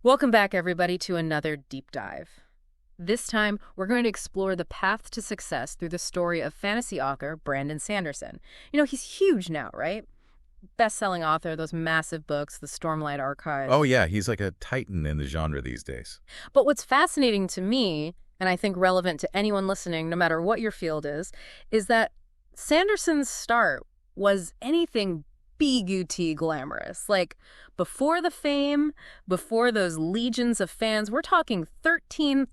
Welcome back, everybody, to another deep dive. This time, we're going to explore the path to success through the story of fantasy author Brandon Sanderson. He's huge now, right? Best-selling author, those massive books, the Stormlight Archive. Oh, yeah, he's like a titan in the genre these days. But what's fascinating to me, and I think relevant to anyone listening, no matter what your field is that Sanderson's start was anything big glamorous. Like, before the fame, before those legions of fans, we're talking 13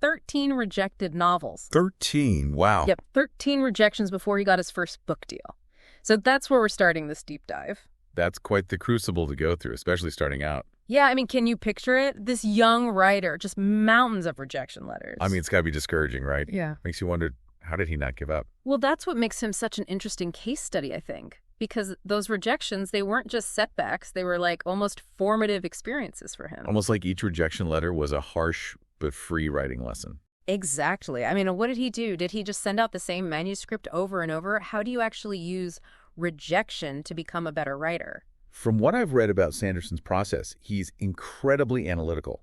rejected novels. 13, wow. Yep, 13 rejections before he got his first book deal. So that's where we're starting this deep dive. That's quite the crucible to go through, especially starting out. Yeah, I mean, can you picture it? This young writer, just mountains of rejection letters. I mean, it's got to be discouraging, right? Yeah. Makes you wonder, how did he not give up? Well, that's what makes him such an interesting case study, I think. Because those rejections, they weren't just setbacks. They were like almost formative experiences for him. Almost like each rejection letter was a harsh but free writing lesson. Exactly. I mean, what did he do? Did he just send out the same manuscript over and over? How do you actually use rejection to become a better writer? From what I've read about Sanderson's process, he's incredibly analytical.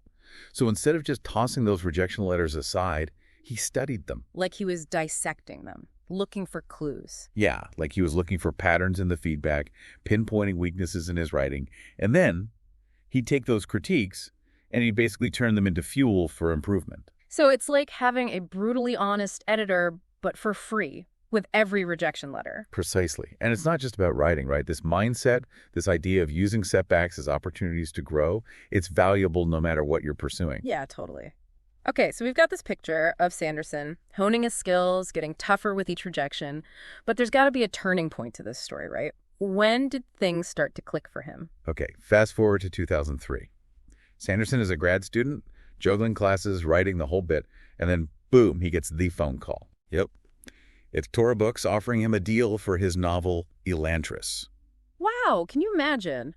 So instead of just tossing those rejection letters aside, he studied them. Like he was dissecting them, looking for clues. Yeah, like he was looking for patterns in the feedback, pinpointing weaknesses in his writing, and then he'd take those critiques and he'd basically turn them into fuel for improvement. So it's like having a brutally honest editor, but for free, with every rejection letter. Precisely. And it's not just about writing, right? This mindset, this idea of using setbacks as opportunities to grow, it's valuable no matter what you're pursuing. Yeah, totally. Okay, so we've got this picture of Sanderson honing his skills, getting tougher with each rejection, but there's got to be a turning point to this story, right? When did things start to click for him? Okay, fast forward to 2003. Sanderson is a grad student, juggling classes, writing the whole bit, and then boom, he gets the phone call. Yep. It's Tor Books offering him a deal for his novel, Relentless. Wow, can you imagine?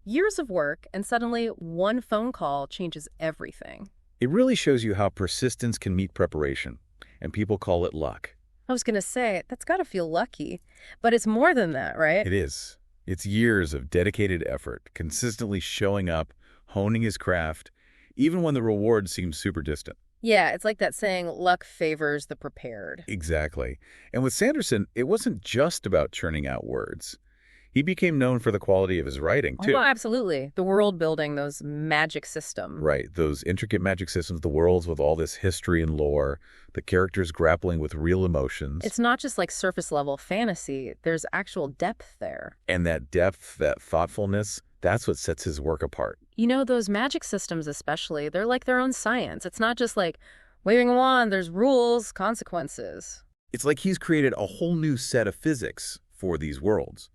Years of work, and suddenly one phone call changes everything. It really shows you how persistence can meet preparation, and people call it luck. I was going to say, that's got to feel lucky, but it's more than that, right? It is. It's years of dedicated effort, consistently showing up, honing his craft, even when the reward seems super distant. Yeah, it's like that saying, luck favors the prepared. Exactly. And with Sanderson, it wasn't just about churning out words. He became known for the quality of his writing, too. Well, absolutely. The world building, those magic systems. Right. Those intricate magic systems, the worlds with all this history and lore, the characters grappling with real emotions. It's not just like surface level fantasy. There's actual depth there. And that depth, that thoughtfulness, that's what sets his work apart. Those magic systems especially, they're like their own science. It's not just like waving a wand, there's rules, consequences. It's like he's created a whole new set of physics for these worlds.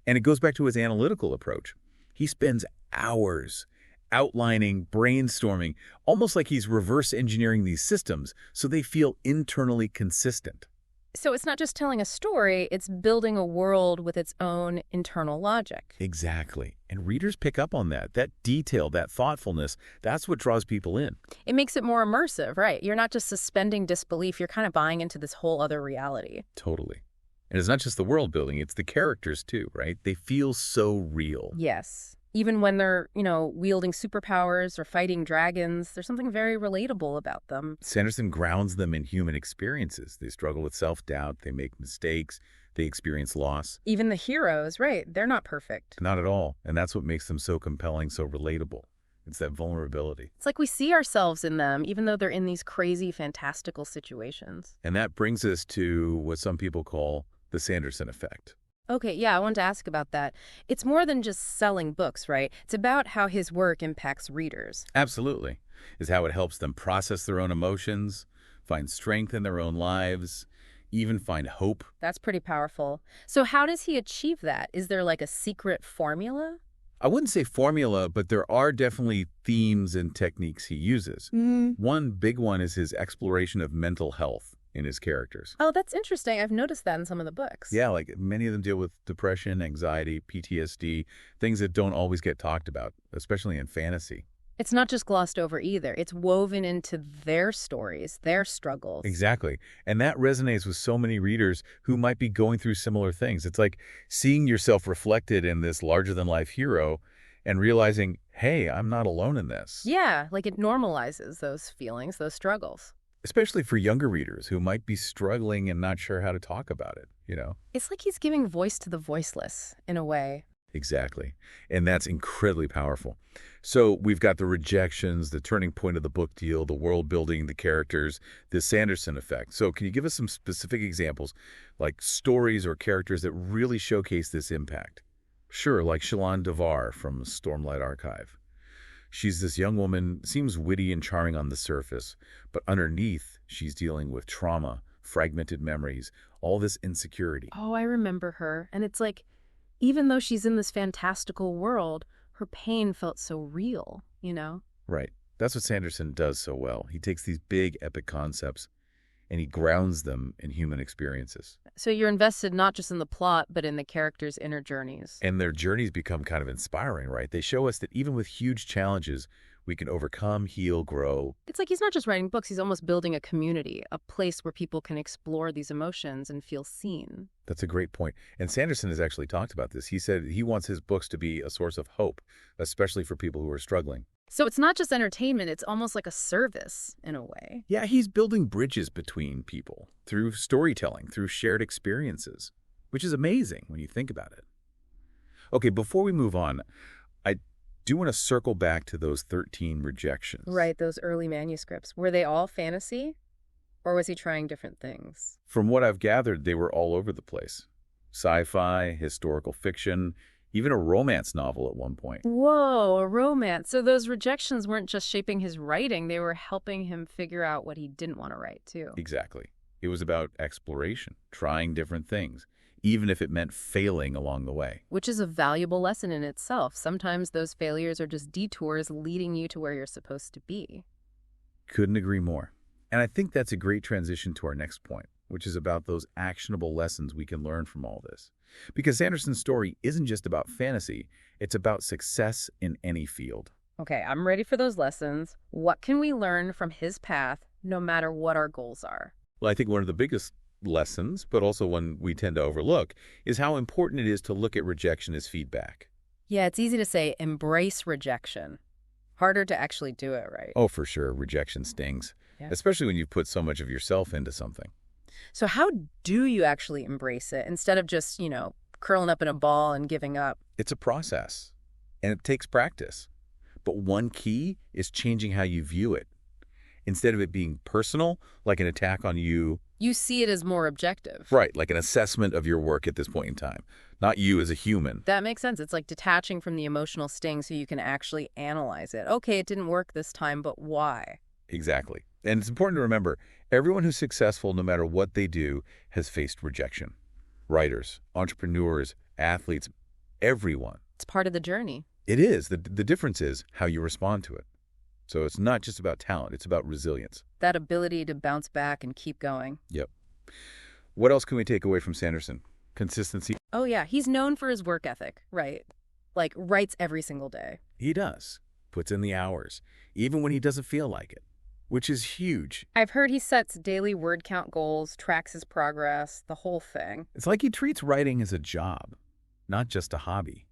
And it goes back to his analytical approach. He spends hours outlining, brainstorming, almost like he's reverse engineering these systems so they feel internally consistent. So it's not just telling a story, it's building a world with its own internal logic. Exactly. And readers pick up on that. That detail, that thoughtfulness, that's what draws people in. It makes it more immersive, right? You're not just suspending disbelief, you're kind of buying into this whole other reality. Totally. And it's not just the world building, it's the characters too, right? They feel so real. Yes. Even when they're, wielding superpowers or fighting dragons, there's something very relatable about them. Sanderson grounds them in human experiences. They struggle with self-doubt, they make mistakes, they experience loss. Even the heroes, right? They're not perfect. Not at all. And that's what makes them so compelling, so relatable. It's that vulnerability. It's like we see ourselves in them, even though they're in these crazy, fantastical situations. And that brings us to what some people call the Sanderson effect. Okay, yeah, I wanted to ask about that. It's more than just selling books, right? It's about how his work impacts readers. Absolutely. It's how it helps them process their own emotions, find strength in their own lives, even find hope. That's pretty powerful. So how does he achieve that? Is there like a secret formula? I wouldn't say formula, but there are definitely themes and techniques he uses. One big one is his exploration of mental health in his characters. Oh, that's interesting. I've noticed that in some of the books. Yeah, like many of them deal with depression, anxiety, PTSD, things that don't always get talked about, especially in fantasy. It's not just glossed over either. It's woven into their stories, their struggles. Exactly. And that resonates with so many readers who might be going through similar things. It's like seeing yourself reflected in this larger-than-life hero and realizing, hey, I'm not alone in this. Yeah, like it normalizes those feelings, those struggles. Especially for younger readers who might be struggling and not sure how to talk about it. It's like he's giving voice to the voiceless, in a way. Exactly. And that's incredibly powerful. So we've got the rejections, the turning point of the book deal, the world building, the characters, the Sanderson effect. So can you give us some specific examples, like stories or characters that really showcase this impact? Sure, like Shalon Devar from Stormlight Archive. She's this young woman, seems witty and charming on the surface, but underneath, she's dealing with trauma, fragmented memories, all this insecurity. Oh, I remember her. And it's like, even though she's in this fantastical world, her pain felt so real, you know? Right. That's what Sanderson does so well. He takes these big, epic concepts and he grounds them in human experiences. So you're invested not just in the plot, but in the characters' inner journeys. And their journeys become kind of inspiring, right? They show us that even with huge challenges, we can overcome, heal, grow. It's like he's not just writing books, he's almost building a community, a place where people can explore these emotions and feel seen. That's a great point. And Sanderson has actually talked about this. He said he wants his books to be a source of hope, especially for people who are struggling. So it's not just entertainment, it's almost like a service, in a way. Yeah, he's building bridges between people through storytelling, through shared experiences, which is amazing when you think about it. Okay, before we move on, I do want to circle back to those 13 rejections. Right, those early manuscripts. Were they all fantasy? Or was he trying different things? From what I've gathered, they were all over the place. Sci-fi, historical fiction, even a romance novel at one point. Whoa, a romance. So those rejections weren't just shaping his writing, they were helping him figure out what he didn't want to write, too. Exactly. It was about exploration, trying different things, even if it meant failing along the way. Which is a valuable lesson in itself. Sometimes those failures are just detours leading you to where you're supposed to be. Couldn't agree more. And I think that's a great transition to our next point, which is about those actionable lessons we can learn from all this. Because Sanderson's story isn't just about fantasy, it's about success in any field. Okay, I'm ready for those lessons. What can we learn from his path, no matter what our goals are? Well, I think one of the biggest lessons, but also one we tend to overlook, is how important it is to look at rejection as feedback. Yeah, it's easy to say embrace rejection. Harder to actually do it, right? Oh, for sure, rejection stings, especially when you've put so much of yourself into something. So how do you actually embrace it instead of just, curling up in a ball and giving up? It's a process, and it takes practice. But one key is changing how you view it. Instead of it being personal, like an attack on you. You see it as more objective. Right, like an assessment of your work at this point in time, not you as a human. That makes sense. It's like detaching from the emotional sting so you can actually analyze it. Okay, it didn't work this time, but why? Exactly. And it's important to remember, everyone who's successful, no matter what they do, has faced rejection. Writers, entrepreneurs, athletes, everyone. It's part of the journey. It is. The difference is how you respond to it. So it's not just about talent, it's about resilience. That ability to bounce back and keep going. Yep. What else can we take away from Sanderson? Consistency. Oh, yeah. He's known for his work ethic, right? Like, writes every single day. He does. Puts in the hours, even when he doesn't feel like it, which is huge. I've heard he sets daily word count goals, tracks his progress, the whole thing. It's like he treats writing as a job, not just a hobby.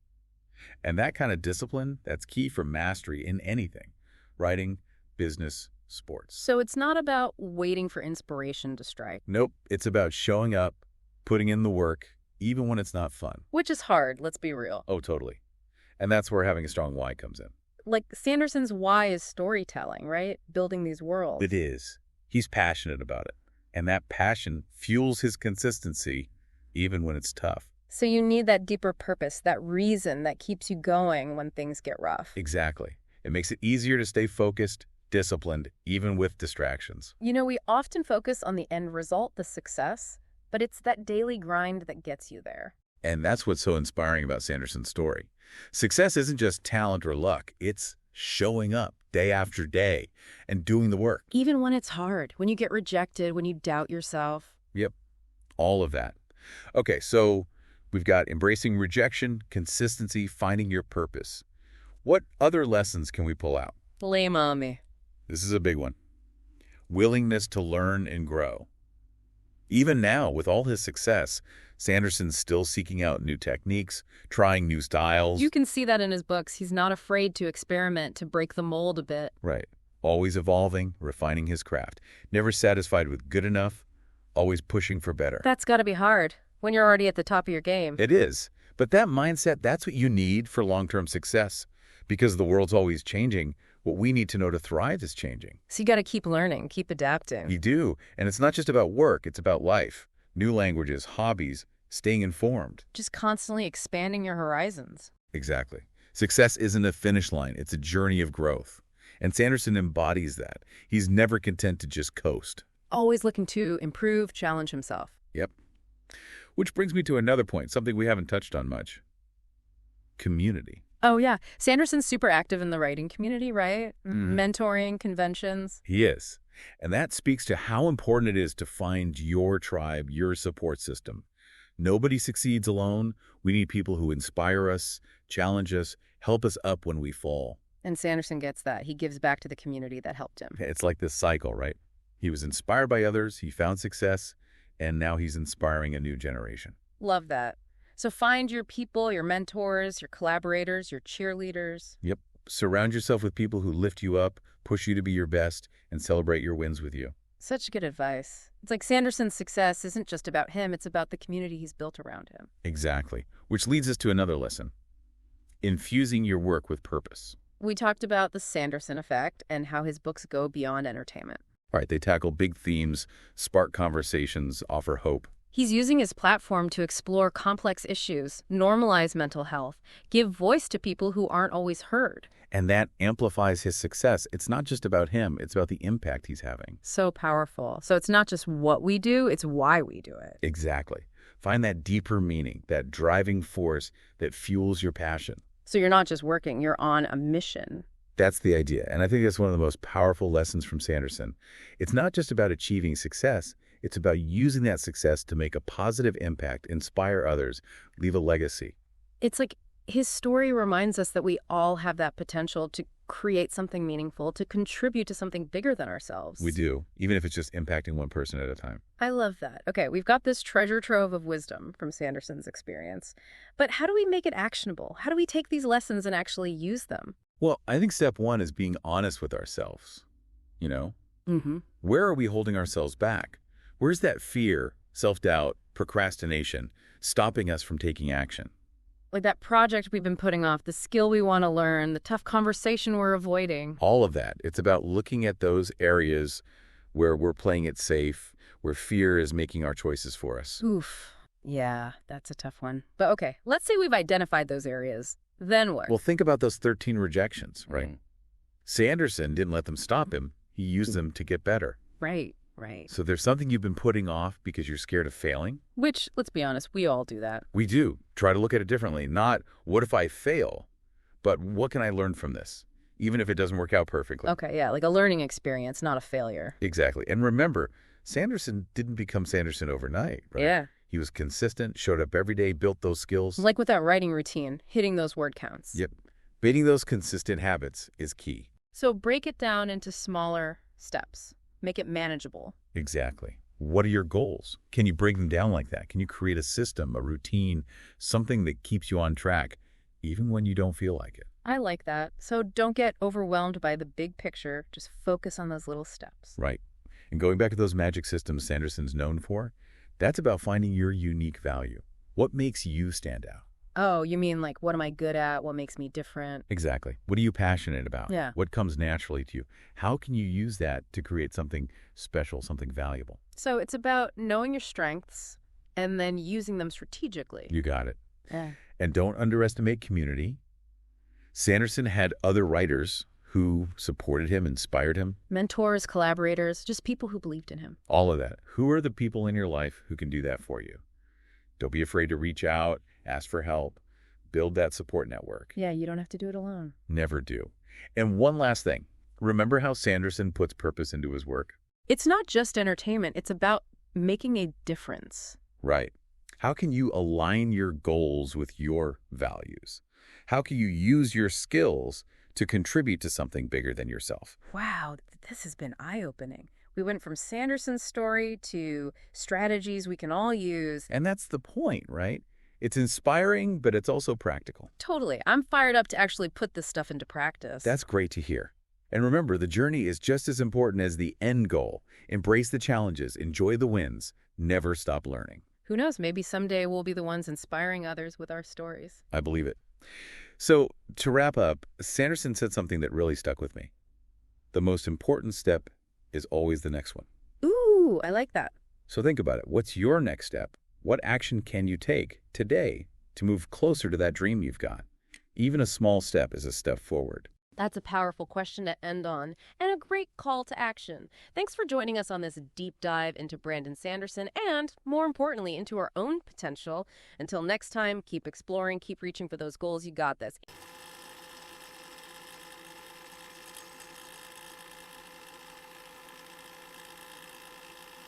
And that kind of discipline, that's key for mastery in anything. Writing, business, sports. So it's not about waiting for inspiration to strike. Nope. It's about showing up, putting in the work, even when it's not fun. Which is hard, let's be real. Oh, totally. And that's where having a strong why comes in. Like, Sanderson's why is storytelling, right? Building these worlds. It is. He's passionate about it. And that passion fuels his consistency, even when it's tough. So you need that deeper purpose, that reason that keeps you going when things get rough. Exactly. It makes it easier to stay focused, disciplined, even with distractions. We often focus on the end result, the success, but it's that daily grind that gets you there. And that's what's so inspiring about Sanderson's story. Success isn't just talent or luck. It's showing up day after day and doing the work. Even when it's hard, when you get rejected, when you doubt yourself. Yep, all of that. Okay, so we've got embracing rejection, consistency, finding your purpose. What other lessons can we pull out? Lay on me. This is a big one. Willingness to learn and grow. Even now, with all his success, Sanderson's still seeking out new techniques, trying new styles. You can see that in his books. He's not afraid to experiment, to break the mold a bit. Right. Always evolving, refining his craft. Never satisfied with good enough, always pushing for better. That's got to be hard when you're already at the top of your game. It is. But that mindset, that's what you need for long-term success. Because the world's always changing, what we need to know to thrive is changing. So you got to keep learning, keep adapting. You do. And it's not just about work, it's about life. New languages, hobbies, staying informed. Just constantly expanding your horizons. Exactly. Success isn't a finish line, it's a journey of growth. And Sanderson embodies that. He's never content to just coast. Always looking to improve, challenge himself. Yep. Which brings me to another point, something we haven't touched on much. Community. Oh, yeah. Sanderson's super active in the writing community, right? Mm-hmm. Mentoring, conventions. He is. And that speaks to how important it is to find your tribe, your support system. Nobody succeeds alone. We need people who inspire us, challenge us, help us up when we fall. And Sanderson gets that. He gives back to the community that helped him. It's like this cycle, right? He was inspired by others, he found success, and now he's inspiring a new generation. Love that. So find your people, your mentors, your collaborators, your cheerleaders. Yep. Surround yourself with people who lift you up, push you to be your best, and celebrate your wins with you. Such good advice. It's like Sanderson's success isn't just about him, it's about the community he's built around him. Exactly. Which leads us to another lesson. Infusing your work with purpose. We talked about the Sanderson effect and how his books go beyond entertainment. All right, they tackle big themes, spark conversations, offer hope. He's using his platform to explore complex issues, normalize mental health, give voice to people who aren't always heard. And that amplifies his success. It's not just about him, it's about the impact he's having. So powerful. So it's not just what we do, it's why we do it. Exactly. Find that deeper meaning, that driving force that fuels your passion. So you're not just working, you're on a mission. That's the idea. And I think that's one of the most powerful lessons from Sanderson. It's not just about achieving success. It's about using that success to make a positive impact, inspire others, leave a legacy. It's like his story reminds us that we all have that potential to create something meaningful, to contribute to something bigger than ourselves. We do, even if it's just impacting one person at a time. I love that. Okay, we've got this treasure trove of wisdom from Sanderson's experience. But how do we make it actionable? How do we take these lessons and actually use them? Well, I think step one is being honest with ourselves. You know? Mm-hmm. Where are we holding ourselves back? Where's that fear, self-doubt, procrastination stopping us from taking action? Like that project we've been putting off, the skill we want to learn, the tough conversation we're avoiding. All of that. It's about looking at those areas where we're playing it safe, where fear is making our choices for us. Oof. Yeah, that's a tough one. But okay, let's say we've identified those areas. Then what? Well, think about those 13 rejections, right? Sanderson didn't let them stop him. He used them to get better. Right, right. So there's something you've been putting off because you're scared of failing. Which, let's be honest, we all do that. We do. Try to look at it differently. Not, what if I fail? But what can I learn from this? Even if it doesn't work out perfectly. Okay, yeah, like a learning experience, not a failure. Exactly. And remember, Sanderson didn't become Sanderson overnight, right? Yeah. He was consistent, showed up every day, built those skills. Like with that writing routine, hitting those word counts. Yep. Building those consistent habits is key. So break it down into smaller steps. Make it manageable. Exactly. What are your goals? Can you break them down like that? Can you create a system, a routine, something that keeps you on track, even when you don't feel like it? I like that. So don't get overwhelmed by the big picture. Just focus on those little steps. Right. And going back to those magic systems Sanderson's known for, that's about finding your unique value. What makes you stand out? Oh, you mean like, what am I good at? What makes me different? Exactly. What are you passionate about? Yeah. What comes naturally to you? How can you use that to create something special, something valuable? So it's about knowing your strengths and then using them strategically. You got it. Yeah. And don't underestimate community. Sanderson had other writers who supported him, inspired him. Mentors, collaborators, just people who believed in him. All of that. Who are the people in your life who can do that for you? Don't be afraid to reach out, ask for help, build that support network. Yeah, you don't have to do it alone. Never do. And one last thing. Remember how Sanderson puts purpose into his work? It's not just entertainment. It's about making a difference. Right. How can you align your goals with your values? How can you use your skills to contribute to something bigger than yourself? Wow, this has been eye-opening. We went from Sanderson's story to strategies we can all use. And that's the point, right? It's inspiring, but it's also practical. Totally. I'm fired up to actually put this stuff into practice. That's great to hear. And remember, the journey is just as important as the end goal. Embrace the challenges, enjoy the wins, never stop learning. Who knows, maybe someday we'll be the ones inspiring others with our stories. I believe it. So, to wrap up, Sanderson said something that really stuck with me. The most important step is always the next one. Ooh, I like that. So think about it. What's your next step? What action can you take today to move closer to that dream you've got? Even a small step is a step forward. That's a powerful question to end on, and a great call to action. Thanks for joining us on this deep dive into Brandon Sanderson and, more importantly, into our own potential. Until next time, keep exploring, keep reaching for those goals. You got this.